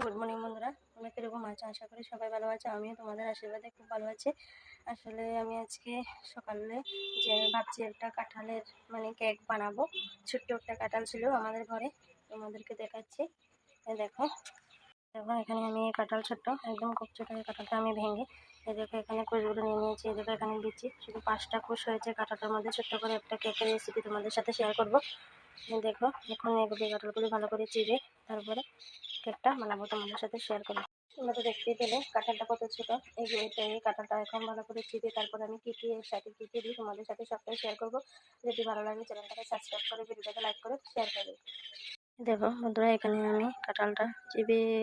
Good morning বন্ধুরা, তোমরা কিরকম আছো? আশা করি সবাই ভালো আছে। আমিও তোমাদের আশীর্বাদে খুব ভালো আছি। আসলে আমি আজকে সকালে ভাবছি একটা কাঁঠালের কেক বানাবো। ছোট্ট একটা কাঁঠাল ছিল আমাদের ঘরে, তোমাদেরকে দেখাচ্ছি। দেখো দেখো এখানে আমি কাঁঠাল ছোট্ট, একদম খুব ছোট কাঁঠালটা আমি ভেঙে দেখো এখানে কোষগুলো নিয়ে নিয়েছি। দেখো এখানে দিচ্ছি, শুধু 5টা কোষ হয়েছে কাঁঠালটার মধ্যে। ছোট্ট করে একটা কেকের রেসিপি তোমাদের সাথে শেয়ার করবো। দেখো এখন এগুলি কাঁঠালগুলি ভালো করে চিড়ে তারপরে কেকটা বানাবো, তোমাদের সাথে শেয়ার করবো। তোমরা তো দেখতেই পেলে কাঁঠালটা কত ছোট। এই কাঁঠালটা এখন ভালো করে চিড়ে তারপরে আমি কি এর সাথে কি দিই তোমাদের সাথে সবটাই শেয়ার করবো। যদি ভালো লাগে চ্যানেলটাকে সাবস্ক্রাইব করে ভিডিওটাকে লাইক করে শেয়ার করে। দেখো বন্ধুরা, এখানে আমি কাঁঠালটা চিবিয়ে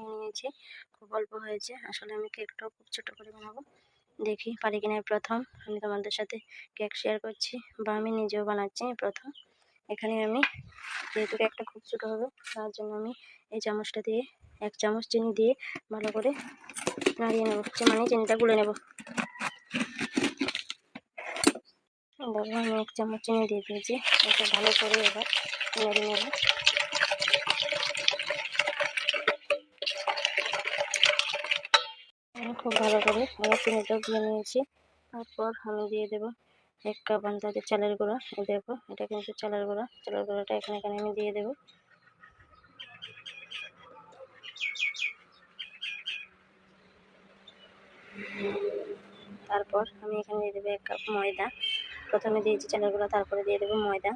নিয়েছি, খুব অল্প হয়েছে। আসলে আমি কেকটাও খুব ছোট করে বানাবো, দেখি পারি কিনা। প্রথম আমি তোমাদের সাথে কেক শেয়ার করছি, বা আমি নিজেও বানাচ্ছি প্রথম। এখানে আমি যেহেতু কেকটা খুব ছোটো হবে তার জন্য আমি এই চামচটা দিয়ে 1 চামচ চিনি দিয়ে ভালো করে নাড়িয়ে নেবো, চিনিটা গুলে নেব। দেখো আমি 1 চামচ চিনি দিয়ে দিয়েছি, এটা ভালো করে এবার নেড়ে নেব। খুব ভালো করে আবার চিনিটা গুলে নিয়েছি। তারপর আমি দিয়ে দেবো 1 কাপ আন্দাজে চালের গুঁড়া। দেখো এটা কিন্তু চালের গুঁড়াটা এখানে আমি দিয়ে দেবো। তারপর আমি এখানে দিয়ে দেবো 1 কাপ ময়দা। প্রথমে দিয়েছি চালের গুঁড়া, তারপরে দিয়ে দেবো ময়দা।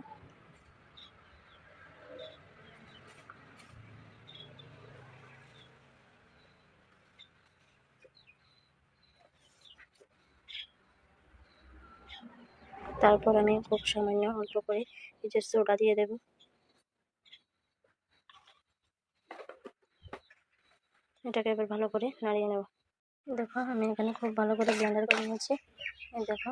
তারপর আমি খুব সামান্য অল্প করে কিছু সোডা দিয়ে দেব। এটাকে এবার ভালো করে নাড়িয়ে নেব। দেখো আমি এখানে খুব ভালো করে ব্লেন্ডার করে নিয়েছি। দেখো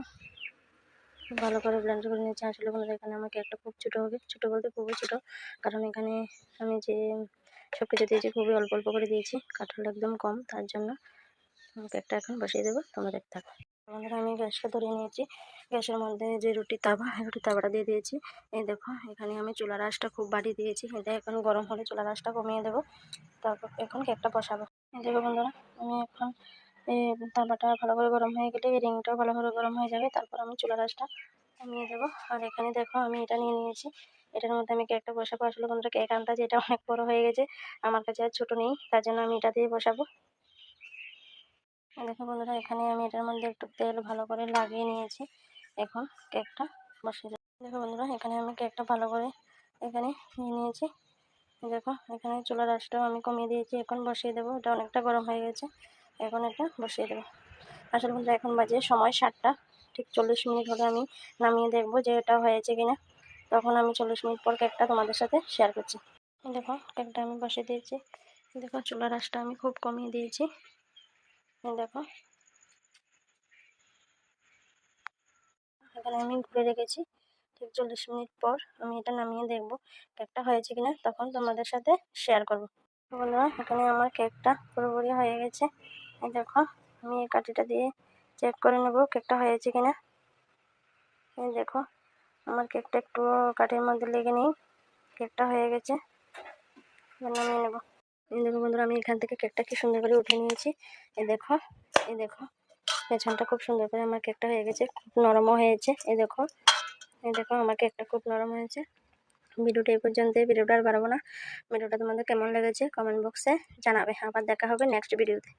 খুব ভালো করে ব্লেন্ডার করে নিয়েছি। আসলে বন্ধুরা এখানে আমাকে একটা খুব ছোটো হবে, ছোটো বলতে খুবই ছোটো, কারণ এখানে আমি যে সব কিছু দিয়েছি খুবই অল্প অল্প করে দিয়েছি, কাঁঠালটা একদম কম, তার জন্য কেকটা এখন বসিয়ে দেবো, তোমরা দেখতে থাকো। বন্ধুরা আমি গ্যাসটা ধরিয়ে নিয়েছি, গ্যাসের মধ্যে যে রুটি তাওয়াটা দিয়ে দিয়েছি। এই দেখো এখানে আমি চুলার আঁচটা খুব বাড়িয়ে দিয়েছি, এটা এখন গরম হলে চুলার আঁচটা কমিয়ে দেবো। তারপর এখন কেকটা বসাবো। দেখো বন্ধুরা আমি এখন এই তাওয়াটা ভালো করে গরম হয়ে গেলে এই রিংটাও ভালো করে গরম হয়ে যাবে, তারপর আমি চুলার আঁচটা কমিয়ে দেবো। আর এখানে দেখো আমি এটা নিয়ে নিয়েছি, এটার মধ্যে আমি কেকটা বসাবো। আসলে বন্ধুরা কেক আনটা যেটা অনেক বড় হয়ে গেছে, আমার কাছে আর ছোটো নেই, তার জন্য আমি এটা দিয়ে বসাবো। দেখো বন্ধুরা এখানে আমি এটার মধ্যে একটু তেল ভালো করে লাগিয়ে নিয়েছি, এখন কেকটা বসিয়ে দেবো। দেখো বন্ধুরা এখানে আমি কেকটা ভালো করে এখানে নিয়ে নিয়েছি। দেখো এখানে চুলার আঁচটাও আমি কমিয়ে দিয়েছি, এখন বসিয়ে দেবো। এটা অনেকটা গরম হয়ে গেছে, এখন এটা বসিয়ে দেবো। আসলে বন্ধুরা এখন বাজে সময় 7টা, ঠিক 40 মিনিট হলে আমি নামিয়ে দেখবো যে এটা হয়েছে কিনা। তখন আমি 40 মিনিট পর কেকটা তোমাদের সাথে শেয়ার করছি। দেখো কেকটা আমি বসিয়ে দিয়েছি। দেখো চুলার আঁচটা আমি খুব কমিয়ে দিয়েছি। দেখো এখানে আমি ঘুরে রেখেছি, ঠিক 40 মিনিট পর আমি এটা নামিয়ে দেখবো কেকটা হয়েছে কিনা, তখন তোমাদের সাথে শেয়ার করবো। বন্ধুরা এখানে আমার কেকটা পুরোপুরি হয়ে গেছে। এই দেখো আমি এই কাঠিটা দিয়ে চেক করে নেবো কেকটা হয়েছে কিনা। এই দেখো আমার কেকটা একটু কাঠির মধ্যে লেগে নেই, কেকটা হয়ে গেছে, নামিয়ে নেবো। এই দেখো বন্ধুরা আমি এখান থেকে কেকটা কি সুন্দর করে উঠে নিয়েছি। এই দেখো পেছনটা খুব সুন্দর করে আমার কেকটা হয়ে গেছে, খুব নরমও হয়েছে। এই দেখো আমার কেকটা খুব নরম হয়েছে। ভিডিওটা এই পর্যন্ত, ভিডিওটা আর বাড়াবো না। ভিডিওটা তোমাদের কেমন লেগেছে কমেন্ট বক্সে জানাবে। আবার দেখা হবে নেক্সট ভিডিওতে।